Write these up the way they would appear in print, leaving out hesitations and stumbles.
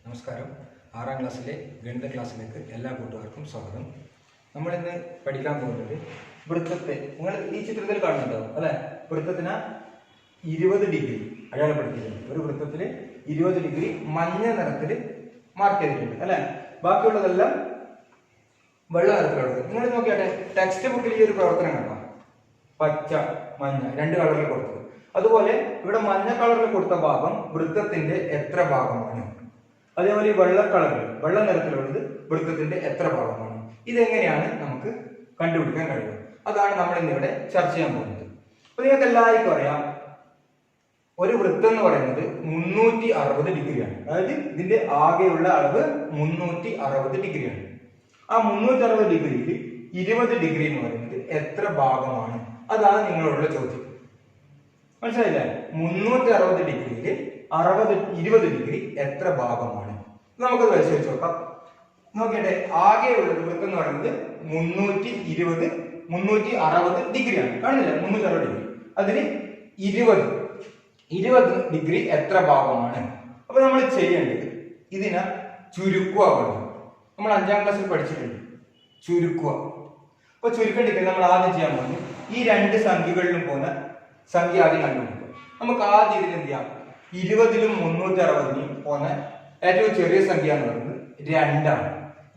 നമസ്കാരം. 6ാം ക്ലാസ്സിലെ ഗണിത ക്ലാസ്സിലേക്ക് എല്ലാ കൂട്ടുകാർക്കും സ്വാഗതം. നമ്മളിന്ന് പഠിക്കാൻ പോകുന്നത് വൃത്തത്തെ, നിങ്ങൾ ഈ ചിത്രത്തിൽ കാണുന്നുണ്ടാവും അല്ലെ, വൃത്തത്തിന് 20 ഡിഗ്രി അടയാളപ്പെടുത്തിയിട്ടുണ്ട്. ഒരു വൃത്തത്തിൽ 20 ഡിഗ്രി മഞ്ഞ നിറത്തിൽ മാർക്ക് ചെയ്തിട്ടുണ്ട് അല്ലെ. ബാക്കിയുള്ളതെല്ലാം വെള്ള നിറത്തിലുള്ളത്. നിങ്ങൾ നോക്കിയാട്ടെ, ടെക്സ്റ്റ് ബുക്കിൽ ഈ ഒരു പ്രവർത്തനം കണ്ടോ, പച്ച മഞ്ഞ രണ്ട് കളറിൽ കൊടുത്തത്. അതുപോലെ ഇവിടെ മഞ്ഞ കളറിൽ കൊടുത്ത ഭാഗം വൃത്തത്തിന്റെ എത്ര ഭാഗമാണ്, അതേപോലെ ഈ വെള്ള കളറിൽ വെള്ള നിറത്തിലുള്ളത് വൃത്തത്തിന്റെ എത്ര ഭാഗമാണ്. ഇതെങ്ങനെയാണ് നമുക്ക് കണ്ടുപിടിക്കാൻ കഴിയുക, അതാണ് നമ്മൾ ഇന്നിവിടെ ചർച്ച ചെയ്യാൻ പോകുന്നത്. അപ്പൊ നിങ്ങൾക്ക് എല്ലാവർക്കും അറിയാം, ഒരു വൃത്തം എന്ന് പറയുന്നത് 360 ഡിഗ്രിയാണ്. അതായത് ഇതിന്റെ ആകെയുള്ള അളവ് 360 ഡിഗ്രിയാണ്. ആ 360 ഡിഗ്രിയിൽ 20 ഡിഗ്രി എന്ന് പറയുന്നത് എത്ര ഭാഗമാണ്, അതാണ് നിങ്ങളോടുള്ള ചോദ്യം. മനസ്സിലായില്ലേ? 360 ഡിഗ്രിയിൽ 20 ഡിഗ്രി എത്ര ഭാഗമാണ്, നമുക്കത് പരിശോധിച്ച് നോക്കാം. നോക്കിയട്ടെ, ആകെയുള്ളത് വൃത്തം എന്ന് പറയുന്നത് 360 ഡിഗ്രിയാണ്. കാണുന്നില്ല, 360 ഡിഗ്രി. അതിന് 20 ഡിഗ്രി എത്ര ഭാഗമാണ്. അപ്പൊ നമ്മൾ ചെയ്യേണ്ടത് ഇതിനെ ചുരുക്കുക. നമ്മൾ 5ാം ക്ലാസ്സിൽ പഠിച്ചിട്ടുണ്ട് ചുരുക്കുക. അപ്പൊ ചുരുക്കണ്ടിരിക്കുന്നത് നമ്മൾ ആദ്യം ചെയ്യാൻ പോകുന്നത് ഈ രണ്ട് സംഖ്യകളിലും പോകുന്ന സംഖ്യ ആദ്യം കണ്ടുപിടിക്കുക. നമുക്ക് ആദ്യം ഇതിൽ എന്ത് ചെയ്യാം, 20ലും 360നും പോകുന്ന ഏറ്റവും ചെറിയ സംഖ്യ എന്ന് പറയുന്നത് 2ആണ്.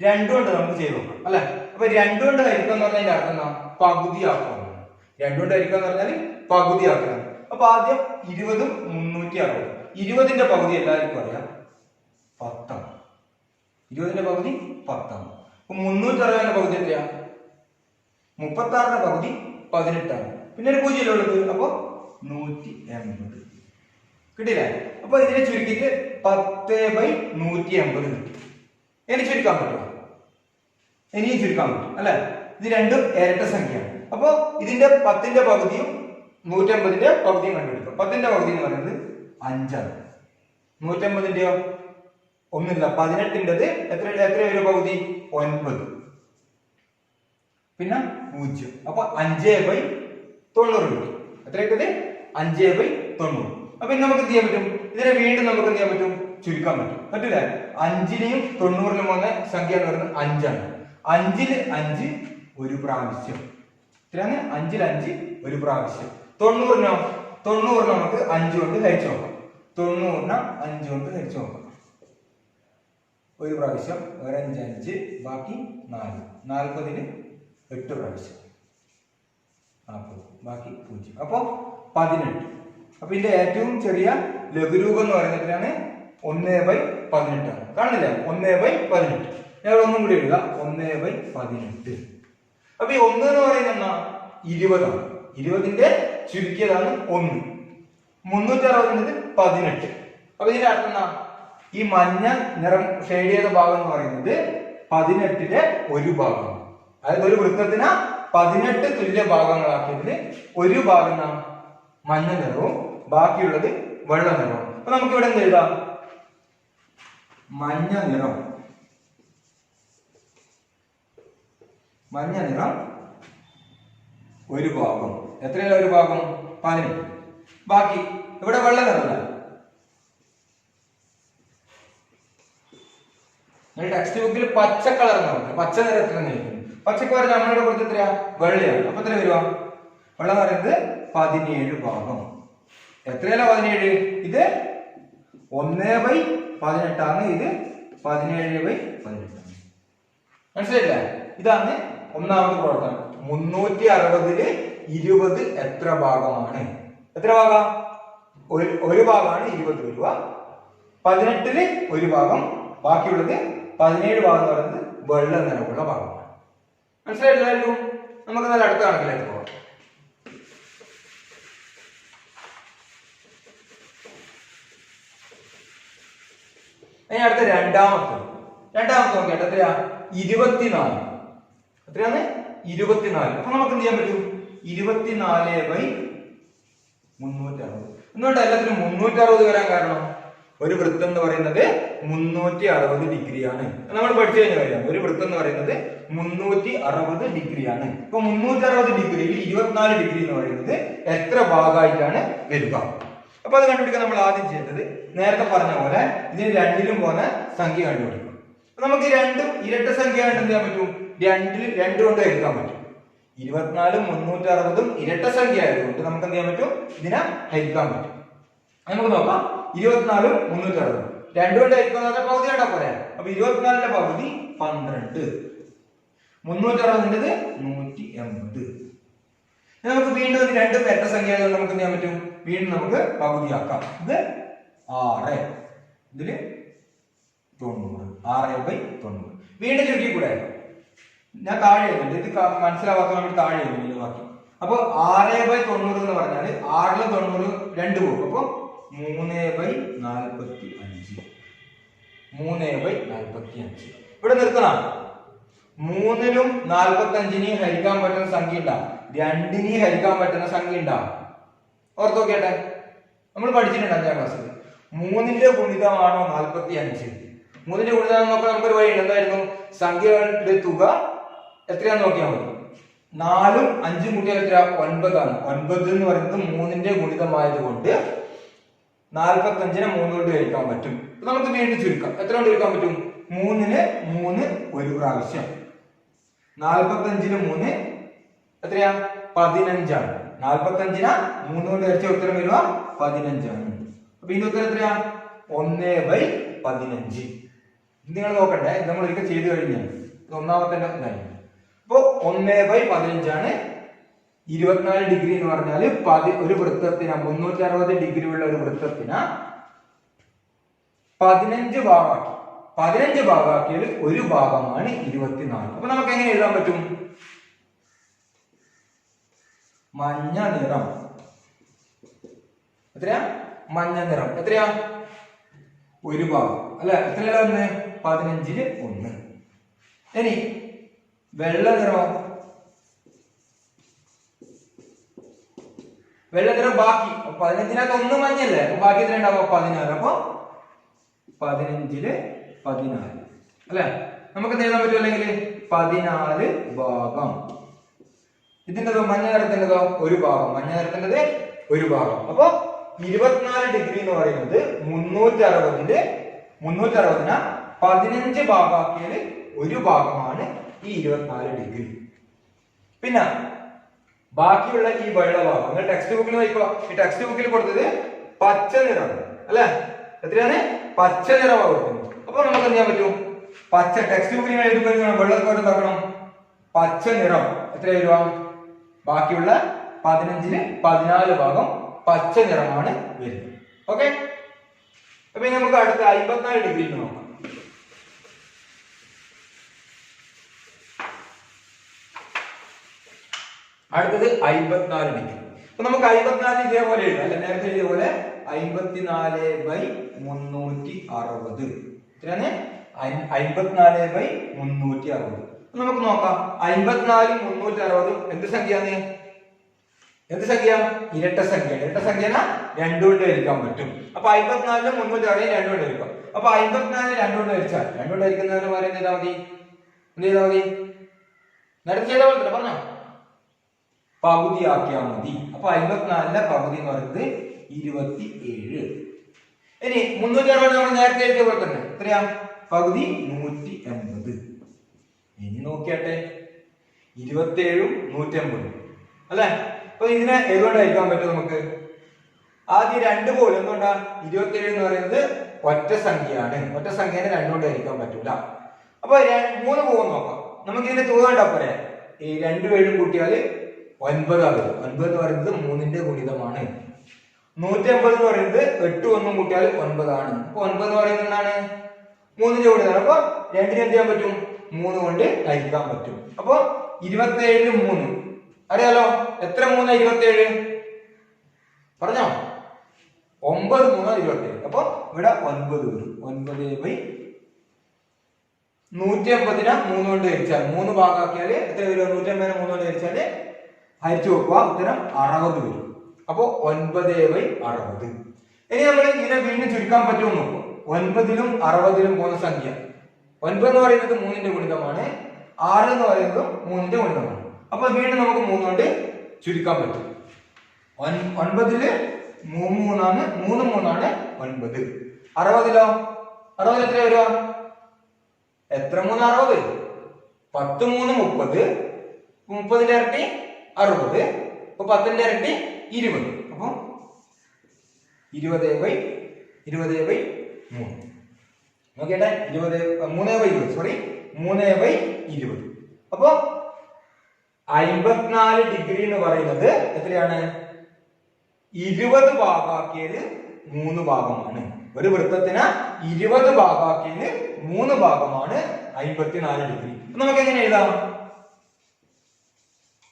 2 കൊണ്ട് നമുക്ക് ചെയ്ത് നോക്കാം അല്ലെ. അപ്പൊ 2 കൊണ്ട് ഹരിക്കുക എന്ന് പറഞ്ഞാൽ അർത്ഥം എന്താ, പകുതിയാക്കുക. 2 കൊണ്ട് ഹരിക്കുക എന്ന് പറഞ്ഞാൽ പകുതിയാക്കുക. അപ്പൊ ആദ്യം 20ഉം 360. 20ന്റെ പകുതി എല്ലാവർക്കും അറിയാം 10ആണ്. 20ന്റെ പകുതി 10ആണ്. അപ്പൊ 360ന്റെ പകുതി എത്രയാ, 36ന്റെ പകുതി 18ആണ്. പിന്നെ ഒരു 0 ഉള്ളത്, അപ്പൊ 180 കിട്ടിയില്ലേ. അപ്പൊ ഇതിനെ ചുരുക്കിയിട്ട് 10/180 കിട്ടി. ഇനി ചുരുക്കാൻ പറ്റുമോ? ഇനിയും ചുരുക്കാൻ പറ്റും അല്ലെ. ഇത് രണ്ടും ഇരട്ട സംഖ്യയാണ്. അപ്പൊ ഇതിന്റെ 10ന്റെ പകുതിയും 180ന്റെ പകുതിയും കണ്ടുപിടിക്കും. 10ന്റെ പകുതി എന്ന് പറയുന്നത് 5ആണ്. 180ന്റെയോ ഒന്നുമില്ല, 18ന്റേത് എത്ര ഒരു പകുതി 9, പിന്നെ 0. അപ്പൊ 5/90 കിട്ടി. എത്ര കിട്ടത്, 5/90. അപ്പൊ ഇനി നമുക്ക് എന്ത് ചെയ്യാൻ പറ്റും, ഇതിനെ വീണ്ടും നമുക്ക് എന്ത് ചെയ്യാൻ പറ്റും, ചുരുക്കാൻ പറ്റും. പറ്റൂല. 5നെയും 90നും പോകുന്ന സംഖ്യ എന്ന് പറയുന്നത് 5ആണ്. 5ൽ 5 ഒരു പ്രാവശ്യം. ഇത്രയാണ് 5ൽ 5 ഒരു പ്രാവശ്യം. 90നോ, 90 നമുക്ക് 5 കൊണ്ട് ഹരിച്ചു നോക്കാം. 90 5 കൊണ്ട് ഹരിച്ചു നോക്കാം. ഒരു പ്രാവശ്യം, ഒരു 5 5, ബാക്കി 4. 40ന് 8 പ്രാവശ്യം, 40, ബാക്കി 0. അപ്പൊ 18. അപ്പൊ ഇതിന്റെ ഏറ്റവും ചെറിയ ലഘുരൂപം എന്ന് പറയുന്നതിനാണ് 1/18. കാണുന്നില്ല, 1/18. ഞങ്ങൾ ഒന്നും കൂടി എഴുതുക, 1/18. അപ്പൊ ഈ 1 എന്ന് പറയുന്നത് എന്നാ, 20ആണ്. 20ന്റെ ചുരുക്കിയതാണ് 1. 360 18. അപ്പൊ ഇതിന്റെ അർത്ഥം എന്നാ, ഈ മഞ്ഞ നിറം ഷെയ്ഡ് ചെയ്ത ഭാഗം എന്ന് പറയുന്നത് 18ലെ ഒരു ഭാഗമാണ്. അതായത് ഒരു വൃത്തത്തിന് 18 തുല്യ ഭാഗങ്ങളാക്കിയതിന് ഒരു ഭാഗം മഞ്ഞ നിറവും ബാക്കിയുള്ളത് വെള്ള നിറവും. അപ്പൊ നമുക്ക് ഇവിടെ എന്ത് എഴുതാം, മഞ്ഞ നിറം ഒരു ഭാഗം. എത്രയല്ല ഒരു ഭാഗം, 18. ബാക്കി ഇവിടെ വെള്ള നിറമല്ല. ടെക്സ്റ്റ് ബുക്കിൽ പച്ച കളർ എന്ന് പച്ച നിറത്തിൽ പച്ചക്ക് പറഞ്ഞാൽ നമ്മളുടെ കൊടുത്ത് എത്രയാ, വെള്ളയാണ്. അപ്പൊ എത്ര വരുവാ, വെള്ളം എന്ന് പറയുന്നത് 17 ഭാഗം. എത്രയല്ല 17, ഇത് 1/18ആണ്, ഇത് 17/18. മനസ്സിലായില്ലേ? ഇതാണ് ഒന്നാമത് പ്രവർത്തനം. 360ല് 20 എത്ര ഭാഗമാണ്, എത്ര ഭാഗം, ഒരു ഭാഗമാണ് 20 വരിക. 18ല് ഒരു ഭാഗം, ബാക്കിയുള്ളത് 17 ഭാഗം എന്ന് പറയുന്നത് വെള്ള നിറമുള്ള ഭാഗമാണ്. മനസ്സിലായില്ലായിരിക്കും. നമുക്ക് നല്ല അടുത്ത കണക്കിലേക്ക് പോകാം. ഇനി അടുത്ത രണ്ടാമത്തെ നോക്കിയാട്ടെ, എത്രയാ, 24. എത്രയാണ്, 24. അപ്പൊ നമുക്ക് എന്ത് ചെയ്യാൻ പറ്റും, 24/360. എന്തുകൊണ്ട് എല്ലാത്തിനും 360 വരാൻ കാരണം, ഒരു വൃത്തം എന്ന് പറയുന്നത് 360 ഡിഗ്രിയാണ്. നമ്മൾ പഠിച്ചു കഴിഞ്ഞ കാര്യമാണ്. ഒരു വൃത്തം എന്ന് പറയുന്നത് 360 ഡിഗ്രിയാണ്. ഇപ്പൊ 360 ഡിഗ്രിയിൽ 24 ഡിഗ്രി എന്ന് പറയുന്നത് എത്ര ഭാഗമായിട്ടാണ് വരിക. അപ്പൊ അത് കണ്ടുപിടിക്കാൻ നമ്മൾ ആദ്യം ചെയ്തത് നേരത്തെ പറഞ്ഞ പോലെ ഇതിന് രണ്ടിലും പോകുന്ന സംഖ്യ കണ്ടുപിടിക്കും. നമുക്ക് രണ്ടും ഇരട്ട സംഖ്യ ആയിട്ട് എന്ത് ചെയ്യാൻ പറ്റും? രണ്ട് കൊണ്ട് ഹരിക്കാൻ പറ്റും. 24ഉം 360ഉം ഇരട്ട സംഖ്യ ആയതുകൊണ്ട് നമുക്ക് എന്ത് ചെയ്യാൻ പറ്റും? ഇതിനെ ഹരിക്കാൻ പറ്റും. നമുക്ക് നോക്കാം. 24ഉം 360ഉം രണ്ടു കൊണ്ട് ഹരിക്കുന്ന പകുതി കണ്ടാ പോരെ. അപ്പൊ 24ന്റെ പകുതി 12, 360ന്റേത് 180. നമുക്ക് വീണ്ടും ഇത് രണ്ടും ഇരട്ട സംഖ്യ ആയതുകൊണ്ട് നമുക്ക് എന്ത് ചെയ്യാൻ പറ്റും? വീണ്ടും നമുക്ക് പകുതിയാക്കാം. ഇത് 6, ഇതില് 90, 6/90. വീണ്ടും ചുരുക്കി കൂടെ ഞാൻ താഴെ എഴുതുന്നുണ്ട്. ഇത് മനസ്സിലാവാത്ത നമ്മൾ താഴെ എഴുതുന്നില്ല ബാക്കി. അപ്പൊ 6/90 എന്ന് പറഞ്ഞാല് 6ല് 90 2 പോകും. അപ്പൊ 3/45. 3/45 ഇവിടെ നിർത്തണം. 3ലും 45നെയും ഹരിക്കാൻ പറ്റുന്ന സംഖ്യ ഉണ്ടാവും, 2നെയും ഹരിക്കാൻ പറ്റുന്ന സംഖ്യ ഉണ്ടാവും. ഓർത്ത് നോക്കിയാട്ടെ, നമ്മൾ പഠിച്ചിട്ടുണ്ട് 5ാം ക്ലാസ്സിൽ. 3ന്റെ ഗുണിതമാണോ 45? 3ന്റെ ഗുണിതം നോക്കാൻ നമുക്കൊരു വഴിയുണ്ട്. എന്തായിരുന്നു? സംഖ്യകളുടെ തുക എത്രയാന്ന് നോക്കിയാൽ മതി. 4ഉം 5ഉം കൂട്ടിയാൽ എത്ര? 9 ആണ്. 9 എന്ന് പറയുന്നത് 3ന്റെ ഗുണിതമായതുകൊണ്ട് 45നെ 3 കൊണ്ട് ഹരിക്കാൻ പറ്റും. നമുക്ക് വീണ്ടും ചുരുക്കാം. എത്ര കൊണ്ട് ചുരുക്കാൻ പറ്റും? 3ന് 3 ഒരു പ്രാവശ്യം. 45ന് 3 എത്രയാ? 15 ആണ്. 45നെ 3 കൊണ്ട് ഹരിച്ച ഉത്തരം വരിക 15 ആണ്. അപ്പൊ ഇതിന്റെ ഉത്തരം എത്രയാ? 1/15. നിങ്ങൾ നോക്കണ്ടേ, നമ്മൾ ഒരിക്കൽ ചെയ്തു കഴിഞ്ഞാൽ ഒന്നാമത്തെ കാര്യം. അപ്പൊ 1/15 ആണ്. 24 ഡിഗ്രി എന്ന് പറഞ്ഞാൽ ഒരു വൃത്തത്തിന് 360 ഡിഗ്രി ഉള്ള ഒരു വൃത്തത്തിന് 15 ഭാഗമാക്കി. 15 ഭാഗമാക്കിയാൽ ഒരു ഭാഗമാണ് 24. അപ്പൊ നമുക്ക് എങ്ങനെ എഴുതാൻ പറ്റും? മഞ്ഞ നിറം എത്രയാ? മഞ്ഞ നിറം എത്രയാ? ഒരു ഭാഗം അല്ലെ? എത്രയല്ല? 1. 15ല് 1. ഇനി വെള്ള നിറമോ? വെള്ള നിറം ബാക്കി 15നകത്ത് 1 മഞ്ഞല്ലേ, ബാക്കി എത്ര ഉണ്ടാവും? 16. അപ്പൊ 15ല് 14 അല്ലെ? നമുക്ക് എന്ത് എഴുതാൻ പറ്റും? അല്ലെങ്കിൽ 14 ഭാഗം. ഇതിൻ്റെതോ മഞ്ഞ നിറത്തിൻ്റെതോ ഒരു ഭാഗം. മഞ്ഞ നിറത്തിൻ്റെത് ഒരു ഭാഗം. അപ്പൊ 24 ഡിഗ്രി എന്ന് പറയുന്നത് 360ന് 15 ഭാഗമാക്കിയാൽ ഒരു ഭാഗമാണ് ഈ 24 ഡിഗ്രി. പിന്നെ ബാക്കിയുള്ള ഈ വെള്ള ഭാഗം നിങ്ങൾ ടെക്സ്റ്റ് ബുക്കിൽ നോക്കിക്കോ. ഈ ടെക്സ്റ്റ് ബുക്കിൽ കൊടുത്തത് പച്ച നിറം അല്ലെ? എത്രയാണ്? പച്ച നിറമാണ് കൊടുക്കുന്നത്. അപ്പൊ നമുക്ക് എന്ത് ചെയ്യാൻ പറ്റും? പച്ച ടെക്സ്റ്റ് ബുക്കിൽ എഴുതുമ്പോൾ വെള്ളത്തോട്ട് നോക്കണം. പച്ച നിറം എത്ര വരുക? ബാക്കിയുള്ള 15ന് 14 ഭാഗം പച്ച നിറമാണ് വരുന്നത്. ഓക്കെ. അപ്പൊ നമുക്ക് അടുത്ത 54 ഡിഗ്രി നോക്കാം. അടുത്തത് 54 ഡിഗ്രി. അപ്പൊ നമുക്ക് 54 ഇതേപോലെ എഴുതാം അല്ലെ? നേരത്തെ ഇതേപോലെ 54/360. എത്രയാണ്? 54/360. നമുക്ക് നോക്കാം. 54ഉം 360ഉം എന്ത് സംഖ്യയാണ്? എന്ത് സംഖ്യ? ഇരട്ട സംഖ്യ. ഇരട്ട സംഖ്യന 2 കൊണ്ട് ഹരിക്കാൻ പറ്റും. അപ്പൊ 54ലും 360 2 കൊണ്ട് ഹരിക്കാം. അപ്പൊ 54 2 കൊണ്ട് ഹരിച്ചാൽ 2 കൊണ്ട് ഹരിക്കുന്നതിന് പോലെ എന്ത് ചെയ്താൽ മതി? എന്ത് ചെയ്താൽ മതി? നേരത്തെ ചെയ്ത പോലെ പറഞ്ഞോ, പകുതിയാക്കിയാൽ മതി. അപ്പൊ 54ന്റെ പകുതി എന്ന് പറയുന്നത് 27. ഇനി 360 നമ്മൾ നേരത്തെ എഴുതിയ പോലെ തന്നെ എത്രയാ? പകുതി 180. ഇനി നോക്കിയാട്ടെ, 27ഉം 180 അല്ലെ? അപ്പൊ ഇതിനെ ഏതുകൊണ്ട് ഹരിക്കാൻ പറ്റും നമുക്ക്? ആദ്യം 2 പോലും. എന്തുകൊണ്ടാ? 27 എന്ന് പറയുന്നത് ഒറ്റ സംഖ്യയാണ്. ഒറ്റ സംഖ്യനെ 2 കൊണ്ട് ഹരിക്കാൻ പറ്റൂല. അപ്പൊ 3 പോകും നോക്കാം. നമുക്ക് ഇതിന്റെ തുക കണ്ടാ പോരെ. ഈ 2 7 കൂട്ടിയാല് 9 ആകും. 9 എന്ന് പറയുന്നത് 3ന്റെ ഗുണിതമാണ്. 180 എന്ന് പറയുന്നത് 8 1 കൂട്ടിയാൽ 9 ആണ്. അപ്പൊ 9 എന്ന് പറയുന്നത് എന്താണ്? 3ന്റെ ഗുണിതമാണ്. അപ്പൊ 2ന് എന്ത് ചെയ്യാൻ പറ്റും? 3 കൊണ്ട് ഹരിക്കാൻ പറ്റും. അപ്പൊ 27ന് 3 അറിയാലോ. എത്ര 3 27? പറഞ്ഞോ. 9 3 27. അപ്പൊ ഇവിടെ 9 വരും. 9/180നെ 3 കൊണ്ട് ഹരിച്ചാൽ 3 ഭാഗമാക്കിയാല് എത്ര വരും? 180നെ 3 കൊണ്ട് ഹരിച്ചാല് ഹരിച്ചു നോക്കുക, ഉത്തരം 60 വരും. അപ്പൊ 9/60. ഇനി നമ്മൾ ഇതിനെ വീണ്ടും ചുരുക്കാൻ പറ്റുമെന്ന് നോക്കും. 9ലും 60ലും പോകുന്ന സംഖ്യ 9 എന്ന് പറയുന്നത് 3ന്റെ ഗുണിതമാണ്. 6 എന്ന് പറയുന്നത് 3ന്റെ ഗുണിതമാണ്. അപ്പൊ വീണ്ടും നമുക്ക് 3 കൊണ്ട് ചുരുക്കാൻ പറ്റും. 9ല് മൂന്നാണ് 3 3 9. 60ലോ 60 എത്ര വരിക? എത്ര 3 60? 10 3 30. 30ന്റെ ഇരട്ടി 60. അപ്പൊ 10ന്റെ ഇരട്ടി 20. അപ്പൊ 20/3. നോക്കിയട്ടെ 3/20 സോറി 3/20. അപ്പൊ 54 ഡിഗ്രി എന്ന് പറയുന്നത് എത്രയാണ്? 20 ഭാഗാക്കിയത് 3 ഭാഗമാണ്. ഒരു വൃത്തത്തിന് 20 ഭാഗാക്കിയത് 3 ഭാഗമാണ് 54 ഡിഗ്രി. നമുക്ക് എങ്ങനെ എഴുതാം?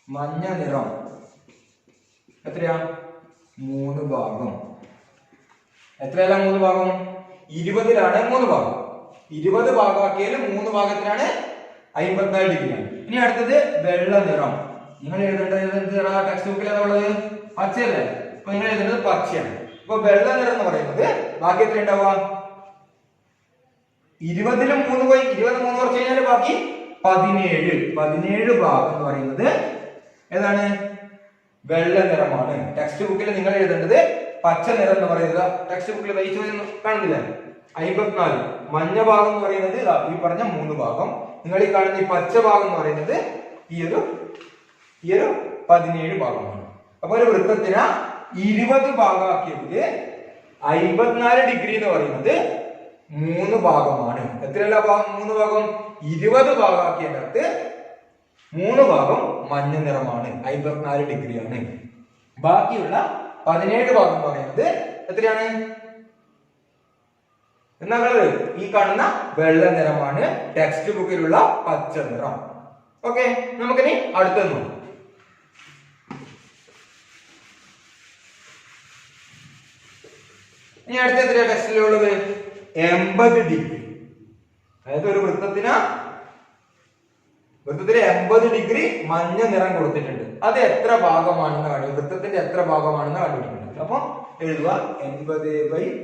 മഞ്ഞ നിറം എത്രയാ? 3 ഭാഗം. എത്രയല്ല 3 ഭാഗം? 20ലാണ് 3 ഭാഗം. 20 ഭാഗാക്കിയാൽ 3 ഭാഗത്തിലാണ് 54 ഡിഗ്രിയാണ്. ഇനി അടുത്തത് വെള്ള നിറം. നിങ്ങൾ എഴുതേണ്ടത് ടെക്സ്റ്റ് ബുക്കിൽ ഏതാ ഉള്ളത്? പച്ചയല്ലേ? അപ്പൊ നിങ്ങൾ എഴുതേണ്ടത് പച്ചയാണ്. അപ്പൊ വെള്ള നിറം എന്ന് പറയുന്നത് ബാക്കി എത്ര ഉണ്ടാവുക? 20ലും 3 പോയി 20 3 കുറച്ച് കഴിഞ്ഞാൽ ബാക്കി 17 ഭാഗം എന്ന് പറയുന്നത് ഏതാണ്? വെള്ള നിറമാണ്. ടെക്സ്റ്റ് ബുക്കിൽ നിങ്ങൾ എഴുതേണ്ടത് പച്ച നിറം എന്ന് പറയുന്നത് ടെക്സ്റ്റ് ബുക്കിൽ കാണുന്നില്ല. 54 മഞ്ഞ ഭാഗം എന്ന് പറയുന്നത് ഈ പറഞ്ഞ 3 ഭാഗം. നിങ്ങൾ ഈ കാണുന്ന ഈ പച്ച ഭാഗം എന്ന് പറയുന്നത് ഈ ഒരു 17 ഭാഗമാണ്. അപ്പൊ ഒരു വൃത്തത്തിന് 20 ഭാഗമാക്കിയതില് 54 ഡിഗ്രി എന്ന് പറയുന്നത് 3 ഭാഗമാണ്. എത്രയല്ല 3 ഭാഗം? 20 ഭാഗമാക്കിയതിനകത്ത് 3 ഭാഗം മഞ്ഞ നിറമാണ്, 54 ഡിഗ്രിയാണ്. ബാക്കിയുള്ള 17 ഭാഗം എന്ന് പറയുന്നത് എത്രയാണ്? എന്നാ കളറ്? ഈ കാണുന്ന വെള്ള നിറമാണ്. ടെക്സ്റ്റ് ബുക്കിലുള്ള പച്ച നിറം. ഓക്കെ, നമുക്കിനി അടുത്തൊന്ന് നോക്കാം. ഇനി അടുത്ത എത്രയാ ടെക്സ്റ്റിലുള്ളത്? 80 ഡിഗ്രി. അതായത് ഒരു വൃത്തത്തിന് 80 ഡിഗ്രി മഞ്ഞ നിറം കൊടുത്തിട്ടുണ്ട്. അത് എത്ര ഭാഗമാണെന്ന് കണ്ടു, വൃത്തത്തിന്റെ എത്ര ഭാഗമാണെന്ന് കണ്ടുപിടിക്കുന്നത്. അപ്പൊ എഴുതുക 80/360.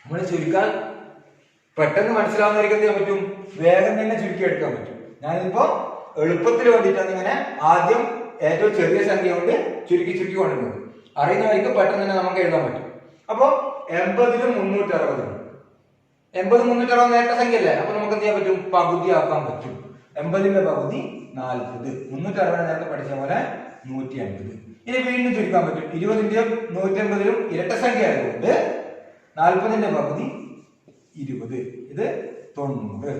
നമ്മൾ ചുരുക്കാൻ പെട്ടെന്ന് മനസ്സിലാവുന്നവർക്ക് എന്ത് ചെയ്യാൻ പറ്റും? വേഗം തന്നെ ചുരുക്കി എടുക്കാൻ പറ്റും. ഞാനിപ്പോ എളുപ്പത്തിന് വേണ്ടിയിട്ടാണ് ഇങ്ങനെ ആദ്യം ഏറ്റവും ചെറിയ സംഖ്യ കൊണ്ട് ചുരുക്കി കൊണ്ടുവരുന്നത്. അറിയുന്നവർക്ക് പെട്ടെന്ന് തന്നെ നമുക്ക് എഴുതാൻ പറ്റും. അപ്പൊ 80ലും 360. 80 360 നേരത്തെ സംഖ്യ അല്ലേ? അപ്പൊ നമുക്ക് എന്ത് ചെയ്യാൻ പറ്റും? പകുതി ആക്കാൻ പറ്റും. 80ന്റെ പകുതി 40. 360 നേരത്തെ പഠിച്ച പോലെ 150. ഇനി വീണ്ടും ചുരുക്കാൻ പറ്റും. 20ന്റെയും 150ലും ഇരട്ട സംഖ്യ ആയതുകൊണ്ട് 40ന്റെ പകുതി 20. ഇത് 90.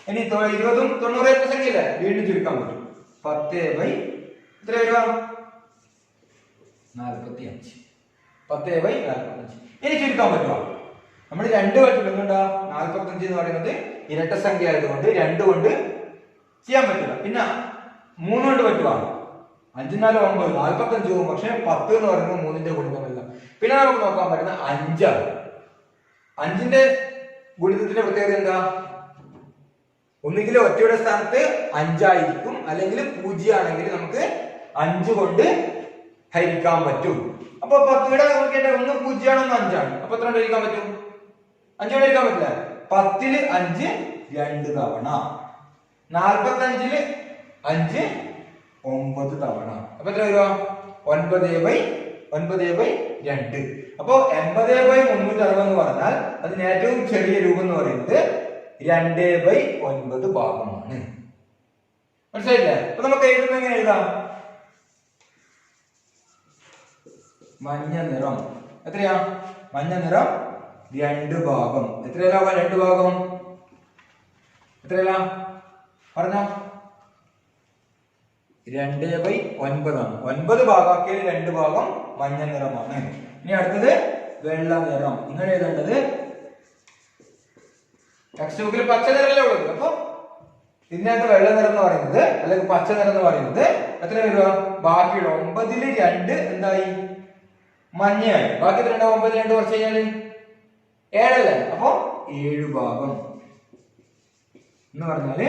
ഇനി 20ഉം 90 ഇരട്ട സംഖ്യ അല്ലേ? വീണ്ടും ചുരുക്കാൻ പറ്റും. 10/, എത്ര വരിക? 45. 10/45. ഇനി ചുരുക്കാൻ പറ്റുമോ? നമ്മൾ 2 പറ്റില്ല. എന്തുകൊണ്ടാ? 45 എന്ന് പറയുന്നത് ഇരട്ട സംഖ്യ ആയതുകൊണ്ട് 2 കൊണ്ട് ചെയ്യാൻ പറ്റില്ല. പിന്നെ 3 കൊണ്ട് പറ്റുക? 5 4 9 45 പോകും. പക്ഷെ 10 എന്ന് പറയുന്നത് 3ന്റെ ഗുണിതമല്ല. പിന്നെ നമുക്ക് നോക്കാൻ പറ്റുന്ന 5 ആണ്. 5ന്റെ ഗുണിതത്തിന്റെ പ്രത്യേകത എന്താ? ഒന്നുകിൽ ഒറ്റയുടെ സ്ഥാനത്ത് 5 ആയിരിക്കും, അല്ലെങ്കിൽ 0 ആണെങ്കിൽ നമുക്ക് 5 കൊണ്ട് ഹരിക്കാൻ പറ്റും. അപ്പൊ 10യുടെ നോക്കിയിട്ട് 1 0 ആണെന്ന് 5 ആണ്. അപ്പൊ എത്ര കൊണ്ട് ഹരിക്കാൻ പറ്റും? 5 കൊണ്ട് ഹരിക്കാൻ പറ്റില്ല. 10ല് 5 2 തവണ, 45ല് 5 9 തവണ. അപ്പൊ എത്ര വരിക? 9/2. അപ്പൊ 80/360 എന്ന് പറഞ്ഞാൽ അതിന് ഏറ്റവും ചെറിയ രൂപം എന്ന് പറയുന്നത് 2/9 ഭാഗമാണ്. മനസ്സിലായില്ലേ? അപ്പൊ നമുക്ക് എഴുതുന്നത് എങ്ങനെ എഴുതാം? മഞ്ഞ നിറം എത്രയാ? മഞ്ഞ നിറം 2 ഭാഗം. എത്രയല്ല 2 ഭാഗം? എത്രയല്ല പറഞ്ഞോ? 2/9 ആണ്. 9 ഭാഗാക്കിയാൽ 2 ഭാഗം മഞ്ഞ നിറമാണ്. ഇനി അടുത്തത് വെള്ള നിറം. നിങ്ങൾ എഴുതേണ്ടത് ടെക്സ്റ്റ് ബുക്കിൽ പച്ച നിറമല്ലേ ഉള്ളത്. അപ്പൊ ഇതിനകത്ത് വെള്ള നിറം എന്ന് പറയുന്നത് അല്ലെങ്കിൽ പച്ച നിറം എന്ന് പറയുന്നത് എത്ര വരിക? ബാക്കിയുള്ള 9ല് 2 എന്തായി? മഞ്ഞയായി. ബാക്കി 9 2 കുറച്ച് കഴിഞ്ഞാല് 7 അല്ലേ? അപ്പൊ 7 ഭാഗം എന്ന് പറഞ്ഞാല്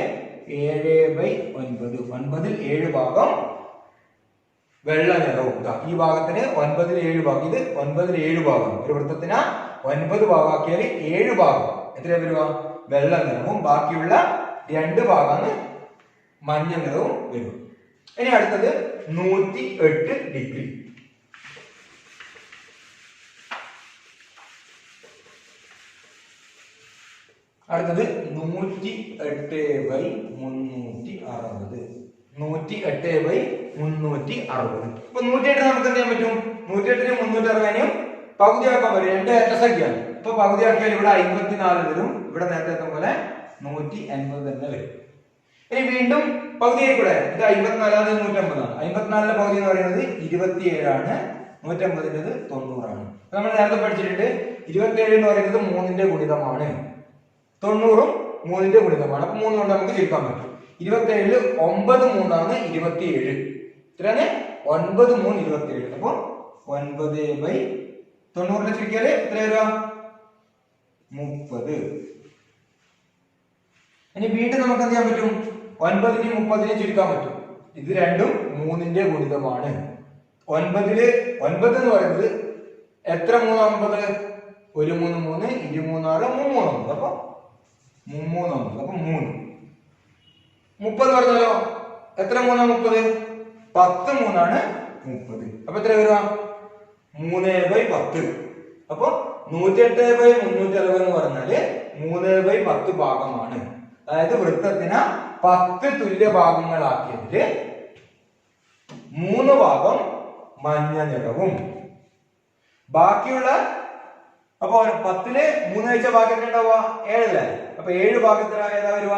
7/9. 9ൽ 7 ഭാഗം വെള്ള നിറവും. ഈ ഭാഗത്തിന് 9ൽ 7 ഭാഗം. ഇത് 9ൽ 7 ഭാഗം. ഒരു വൃത്തത്തിന് 9 ഭാഗമാക്കിയാൽ 7 ഭാഗം എത്ര വരിക? വെള്ള നിറവും. ബാക്കിയുള്ള 2 ഭാഗം മഞ്ഞ നിറവും വരും. ഇനി അടുത്തത് 108 ഡിഗ്രി. അടുത്തത് 108/360. 108/360. ഇപ്പൊ 108 നമുക്ക് എന്ത് ചെയ്യാൻ പറ്റും? 108നും 360നും പകുതിയാക്കാൻ പറ്റും. രണ്ട് ഇരട്ടസംഖ്യയാണ്. ഇപ്പൊ പകുതിയാക്കിയാൽ ഇവിടെ 54 വരും. ഇവിടെ നേരത്തെ പോലെ 180 തന്നെ വരും. ഇനി വീണ്ടും പകുതിയായി കൂടെ. ഇത് 54 150 ആണ്. 54ന്റെ പകുതി എന്ന് പറയുന്നത് 27 ആണ്. 150ന്റേത് 90 ആണ്. നമ്മൾ നേരത്തെ പഠിച്ചിട്ടുണ്ട് 27 എന്ന് പറയുന്നത് 3ന്റെ ഗുണിതമാണ്. 90ഉം 3ന്റെ ഗുണിതമാണ്. അപ്പൊ 3 കൊണ്ട് നമുക്ക് ചുരുക്കാൻ പറ്റും. 27 9 3 27. എത്രയാണ്? 9 3 27. അപ്പൊ 9/90 ചുരുക്കിയാല് എത്ര വരിക? 30. ഇനി വീണ്ടും നമുക്ക് എന്ത് ചെയ്യാൻ പറ്റും? 9നെയും 30നെയും ചുരുക്കാൻ പറ്റും. ഇത് രണ്ടും 3ന്റെ ഗുണിതമാണ്. 9 എന്ന് പറയുന്നത് എത്ര 3 9? 1 3 3 2 3 6 3 3 അപ്പൊ 3 അപ്പൊ 3. 30 പറഞ്ഞാലോ എത്ര 3 30? 10 3 30. അപ്പൊ എത്ര വരിക? 3/10. അപ്പൊ 108/360 എന്ന് പറഞ്ഞാല് 3/10 ഭാഗമാണ്. അതായത് വൃത്തത്തിനെ 10 തുല്യ ഭാഗങ്ങളാക്കിയതില് 3 ഭാഗം മഞ്ഞ നിറവും ബാക്കിയുള്ള, അപ്പൊ 10ല് 3 കഴിച്ച ബാക്കി എത്ര ഉണ്ടാവുക? 7 അല്ലേ? അപ്പൊ 7 ഭാഗത്തിൽ ഏതാ വരുക?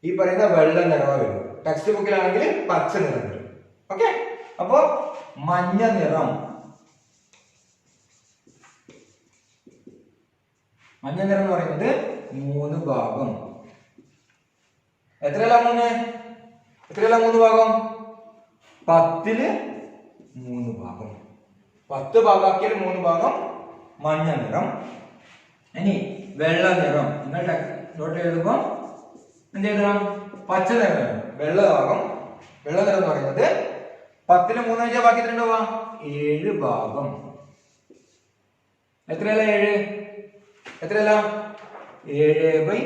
ഈ പറയുന്ന വെള്ള നിറവാ വരും. ടെക്സ്റ്റ് ബുക്കിലാണെങ്കിൽ പച്ച നിറം വരും. ഓക്കെ, അപ്പൊ മഞ്ഞ നിറം. മഞ്ഞ നിറം എന്ന് പറയുന്നത് 3 ഭാഗം. എത്രയല്ല 3? എത്രയല്ല 3 ഭാഗം? 10ല് 3 ഭാഗം. 10 ഭാഗമാക്കിയാൽ 3 ഭാഗം മഞ്ഞ നിറം. ഇനി വെള്ള നിറം നിങ്ങൾ നോട്ട് എഴുതുമ്പോൾ എന്ത് എഴുതണം? പച്ച നിറം. വെള്ള ഭാഗം. വെള്ള നിറം എന്ന് പറയുന്നത് 10ല് 3 കഴിച്ചാൽ ബാക്കി എത്ര ഉണ്ടാവുക? 7 ഭാഗം. എത്രയല്ല 7? എത്രയല്ല 7/10.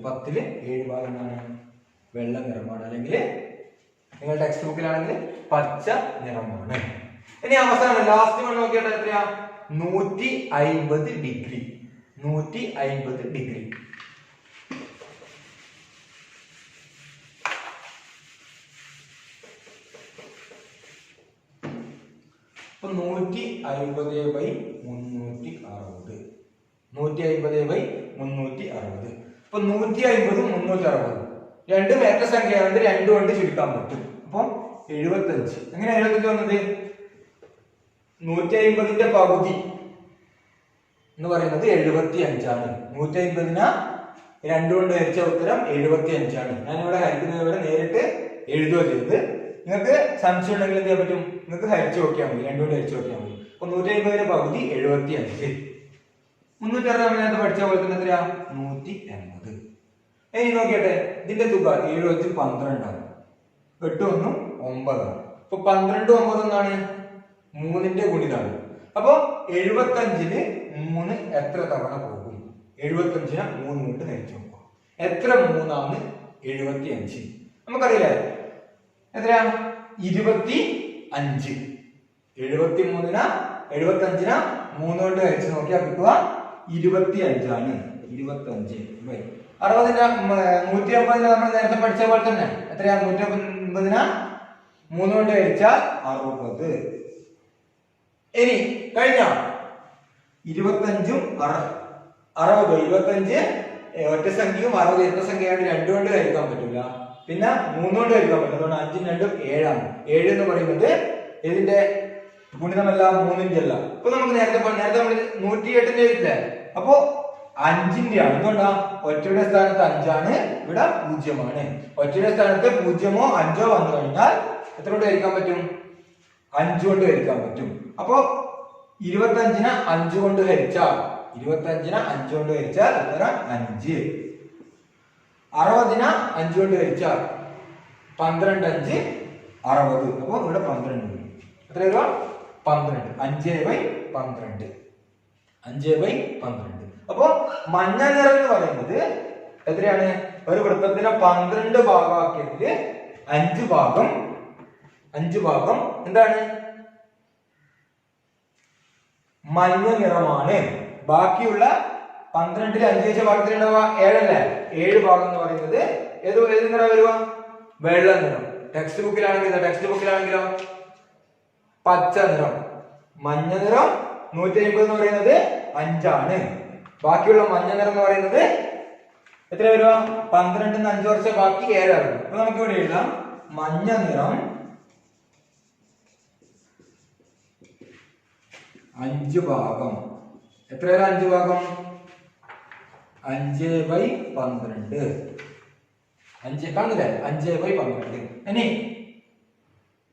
10ല് 7 ഭാഗം എന്താണ്? വെള്ള നിറമാണ്. അല്ലെങ്കിൽ നിങ്ങൾ ടെക്സ്റ്റ് ബുക്കിലാണെങ്കിൽ പച്ച നിറമാണ്. ഇനി അവസാനം ലാസ്റ്റ് വൺ നോക്കിയാൽ എത്രയാ? 150 ഡിഗ്രി. 150 ഡിഗ്രി. അപ്പൊ 150/360. 150/360. അപ്പൊ 150 360 രണ്ടും ഏറ്റ സംഖ്യയായതുകൊണ്ട് 2 കൊണ്ട് ചുരുക്കാൻ പറ്റും. അപ്പൊ 75. എങ്ങനെ 75 വന്നത്? 150ന്റെ പകുതി എന്ന് പറയുന്നത് 75 ആണ്. 150നെ 2 കൊണ്ട് ഹരിച്ച ഉത്തരം 75 ആണ്. ഞാനിവിടെ ഹരിക്കുന്നതിലൂടെ നേരിട്ട് എഴുതുക ചെയ്ത്. നിങ്ങൾക്ക് സംശയം ഉണ്ടെങ്കിൽ എന്ത് ചെയ്യാൻ പറ്റും? നിങ്ങൾക്ക് ഹരിച്ചു നോക്കിയാൽ മതി. 2 കൊണ്ട് ഹരിച്ചു നോക്കിയാൽ മതി. അപ്പൊ 150ന്റെ പകുതി 75. 360 നമ്മൾ നേരത്തെ പഠിച്ച പോലെ തന്നെ എത്രയാ? 180. ഇനി നോക്കിയട്ടെ, ഇതിന്റെ തുക 7 വെച്ച് 12 ആണ്. 8 1 9 ആണ്. അപ്പൊ 12 9 എന്നാണ്? 3ന്റെ ഗുണിതാണ്. അപ്പൊ 75ല് 3 എത്ര തവണ പോകും? 75നെ 3 കൊണ്ട് ഹരിച്ചു നോക്കുക. എത്ര 3 ആണ്? 75. നമുക്കറിയില്ലേ എത്രയാ? 25. 75നെ 3 കൊണ്ട് ഹരിച്ചു നോക്കിയാൽ കിട്ടുക 25 ആണ്. 25. 60ന്റെ 150നെ നമ്മൾ നേരത്തെ പഠിച്ച പോലെ തന്നെ എത്രയാ? 150നെ 3 കൊണ്ട് ഹരിച്ചാൽ 60. ഇനി കഴിഞ്ഞ 25ഉം 60. 25 ഒറ്റ സംഖ്യയും 60 ഇരട്ട സംഖ്യയാണ്. 2 കൊണ്ട് ഹരിക്കാൻ പറ്റില്ല. പിന്നെ 3 കൊണ്ട് ഹരിക്കാൻ പറ്റില്ല. അതുകൊണ്ട് 5ഉം 2ഉം 7 ആണ്. 7 എന്ന് പറയുന്നത് ഇതിന്റെ ഗുണിതമല്ല, 3ന്റെ അല്ല. ഇപ്പൊ നമുക്ക് നേരത്തെ നമ്മൾ 108ന്റെ ഇല്ലേ? അപ്പൊ 5ന്റെ ആണ്. എന്തുകൊണ്ടാ? ഒറ്റയുടെ സ്ഥാനത്ത് 5 ആണ്. ഇവിടെ 0 ആണ്. ഒറ്റയുടെ സ്ഥാനത്ത് 0 ഓ 5 ഓ വന്നു കഴിഞ്ഞാൽ എത്ര കൊണ്ട് ഹരിക്കാൻ പറ്റും? 5 കൊണ്ട് ഹരിക്കാൻ പറ്റും. അപ്പൊ 25നെ 5 കൊണ്ട് ഹരിച്ചാൽ 25നെ 5 കൊണ്ട് ഹരിച്ചാൽ ഉത്തരം 5. 60നെ 5 കൊണ്ട് ഹരിച്ചാൽ 12 5 60. അപ്പൊ ഇവിടെ 12 വരും. എത്ര രൂപ? 12. 5/12. 5/12. അപ്പൊ മഞ്ഞ നിറം എന്ന് പറയുന്നത് എത്രയാണ്? ഒരു വൃത്തത്തിനെ 12 ഭാഗമാക്കിയതില് 5 ഭാഗം 5 ഭാഗം എന്താണ്? മഞ്ഞ നിറമാണ്. ബാക്കിയുള്ള 12-ൽ 5 വെച്ച ഭാഗത്തിൽ ഉണ്ടാവുക 7 അല്ലേ? 7 ഭാഗം എന്ന് പറയുന്നത് ഏത് നിറം വരുക? വെള്ള നിറം. ടെക്സ്റ്റ് ബുക്കിലാണെങ്കിലോ പച്ച നിറം. മഞ്ഞ നിറം 150 എന്ന് പറയുന്നത് 5 ആണ്. ബാക്കിയുള്ള മഞ്ഞ നിറം എന്ന് പറയുന്നത് എത്ര വരുക? 12-ന്ന് 5 കുറച്ച ബാക്കി 7 ആണ്. അപ്പൊ നമുക്ക് ഇവിടെ എഴുതാം മഞ്ഞ നിറം 5 ഭാഗം. എത്ര 5 ഭാഗം? 5/12. 5 കാണില്ലേ? 5/12. ഇനി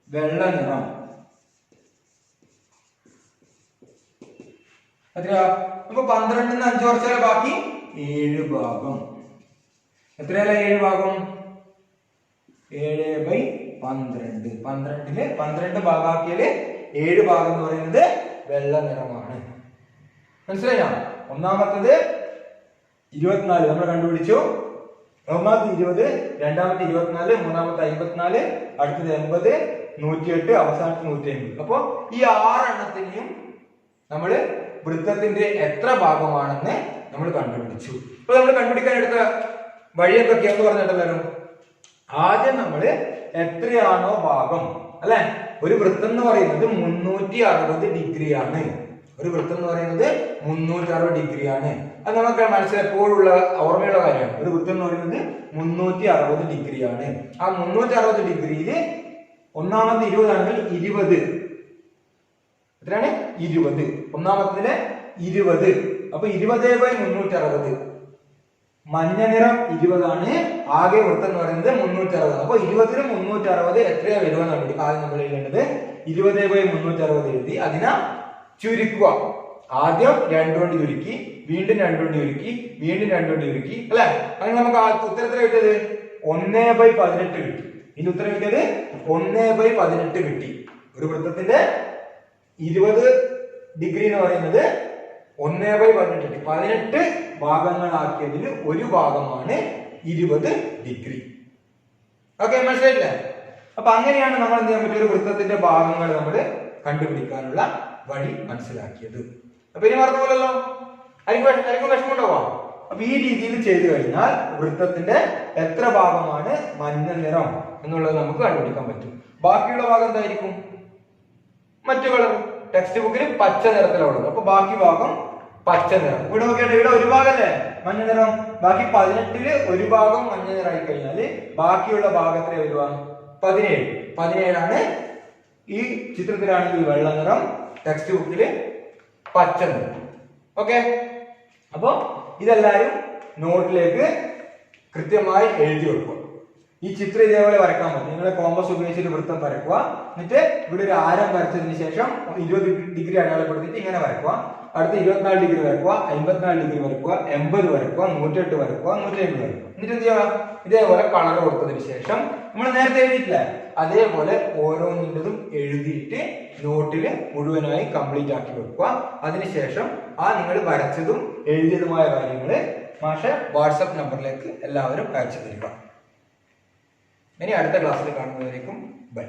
വെള്ള നിറം എത്രയാ? അപ്പൊ 12-ന്ന് 5 കുറച്ചാൽ ബാക്കി 7 ഭാഗം. എത്രയല്ല 7 ഭാഗം? 7/12. 12 ഭാഗമാക്കിയാല് 7 ഭാഗം എന്ന് പറയുന്നത് വെള്ള നിറമാണ്. മനസ്സിലായോ? ഒന്നാമത്തത് 24 നമ്മൾ കണ്ടുപിടിച്ചു. ഒന്നാമത്തെ 20, രണ്ടാമത്തെ 24, മൂന്നാമത്തെ 54, അടുത്തത് 80, 108, അവസാനത്തെ 150. അപ്പൊ ഈ 6 എണ്ണത്തിനെയും നമ്മള് വൃത്തത്തിന്റെ എത്ര ഭാഗമാണെന്ന് നമ്മൾ കണ്ടുപിടിച്ചു. അപ്പൊ നമ്മൾ കണ്ടുപിടിക്കാൻ എടുത്ത വഴി എന്തൊക്കെയാന്ന് പറഞ്ഞിട്ടല്ലോ. ആദ്യം നമ്മള് എത്രയാണോ ഭാഗം അല്ലെ, ഒരു വൃത്തം എന്ന് പറയുന്നത് 360 ഡിഗ്രിയാണ്. ഒരു വൃത്തം എന്ന് പറയുന്നത് 360 ഡിഗ്രിയാണ്. അത് നമുക്ക് മനസ്സിലെപ്പോഴുള്ള ഓർമ്മയുള്ള കാര്യമാണ്. ഒരു വൃത്തം എന്ന് പറയുന്നത് 360 ഡിഗ്രിയാണ്. ആ 360 ഡിഗ്രിയില് ഒന്നാമത്തെ 20 ആണെങ്കിൽ 20 എത്രയാണ്? 20. ഒന്നാമത്തില് 20. അപ്പൊ 20/360. മഞ്ഞ നിറം 20 ആണ്. ആകെ വൃത്തം എന്ന് പറയുന്നത് 360. അപ്പൊ 20-ന് 360 എത്രയാ വരുക? ആദ്യം നമ്മൾ എഴുതേണ്ടത് 20/360 എഴുതി അതിനെ ചുരുക്കുക. ആദ്യം 2 കൊണ്ട് ചുരുക്കി, വീണ്ടും 2 കൊണ്ട് ചുരുക്കി, വീണ്ടും 2 കൊണ്ട് ചുരുക്കി അല്ലെ. അങ്ങനെ നമുക്ക് ഉത്തരത്തിൽ കിട്ടിയത് 1/18 കിട്ടി. ഇതിന്റെ ഉത്തരം കിട്ടിയത് 1/18 കിട്ടി. ഒരു വൃത്തത്തിന്റെ 20 ഡിഗ്രി എന്ന് പറയുന്നത് 1/18. 18 ഭാഗങ്ങളാക്കിയതിൽ ഒരു ഭാഗമാണ് 20 ഡിഗ്രി. ഓക്കെ, മനസ്സിലായില്ലേ? അപ്പൊ അങ്ങനെയാണ് നമ്മൾ എന്ത് ചെയ്യാൻ പറ്റിയ ഒരു വൃത്തത്തിന്റെ ഭാഗങ്ങൾ നമ്മൾ കണ്ടുപിടിക്കാനുള്ള വഴി മനസ്സിലാക്കിയത്. അപ്പൊ ഇനി മറന്നു പോലല്ലോ, ആയിരിക്കും വിഷമമുണ്ടാവാം. അപ്പൊ ഈ രീതിയിൽ ചെയ്തു കഴിഞ്ഞാൽ വൃത്തത്തിന്റെ എത്ര ഭാഗമാണ് മഞ്ഞ നിറം എന്നുള്ളത് നമുക്ക് കണ്ടുപിടിക്കാൻ പറ്റും. ബാക്കിയുള്ള ഭാഗം എന്തായിരിക്കും? മറ്റു കളർ. ടെക്സ്റ്റ് ബുക്കിൽ പച്ച നിറത്തിലുള്ളത്. അപ്പൊ ബാക്കി ഭാഗം പച്ച നിറം. ഇവിടെ നോക്കിയാൽ ഇവിടെ ഒരു ഭാഗമല്ലേ മഞ്ഞ നിറം. ബാക്കി 18-ല് ഒരു ഭാഗം മഞ്ഞ നിറമായി കഴിഞ്ഞാല് ബാക്കിയുള്ള ഭാഗത്തിലെ വരുക 17. 17 ആണ്. ഈ ചിത്രത്തിലാണെങ്കിൽ വെള്ള നിറം, ടെക്സ്റ്റ് ബുക്കില് പച്ച നിറം. ഓക്കെ, അപ്പൊ ഇതെല്ലാരും നോട്ടിലേക്ക് കൃത്യമായി എഴുതി വെക്കുക. ഈ ചിത്രം ഇതേപോലെ വരക്കാൻ പറ്റും. നിങ്ങൾ കോമ്പസ് ഉപയോഗിച്ചിട്ട് വൃത്തം വരക്കുക. എന്നിട്ട് ഇവിടെ ഒരു ആരം വരച്ചതിന് ശേഷം 20 ഡിഗ്രി അടയാളപ്പെടുത്തിയിട്ട് ഇങ്ങനെ വരക്കുക. അടുത്ത് 24 ഡിഗ്രി വരക്കുക, 54 ഡിഗ്രി വരക്കുക, 80 വരക്കുക, 108 വരക്കുക, 150 വരക്കുക. എന്നിട്ട് എന്ത് ചെയ്യുക? ഇതേപോലെ കളർ കൊടുത്തതിന് ശേഷം നമ്മൾ നേരത്തെ എഴുതിയിട്ടില്ല അതേപോലെ ഓരോന്നിൻ്റെതും എഴുതിയിട്ട് നോട്ടിൽ മുഴുവനായി കംപ്ലീറ്റ് ആക്കി വെക്കുക. അതിനുശേഷം ആ നിങ്ങൾ വരച്ചതും എഴുതിയതുമായ കാര്യങ്ങൾ മാഷ് വാട്സപ്പ് നമ്പറിലേക്ക് എല്ലാവരും അയച്ചു തരിക. ഇനി അടുത്ത ക്ലാസ്സിൽ കാണുന്നവരേക്കും ബൈ.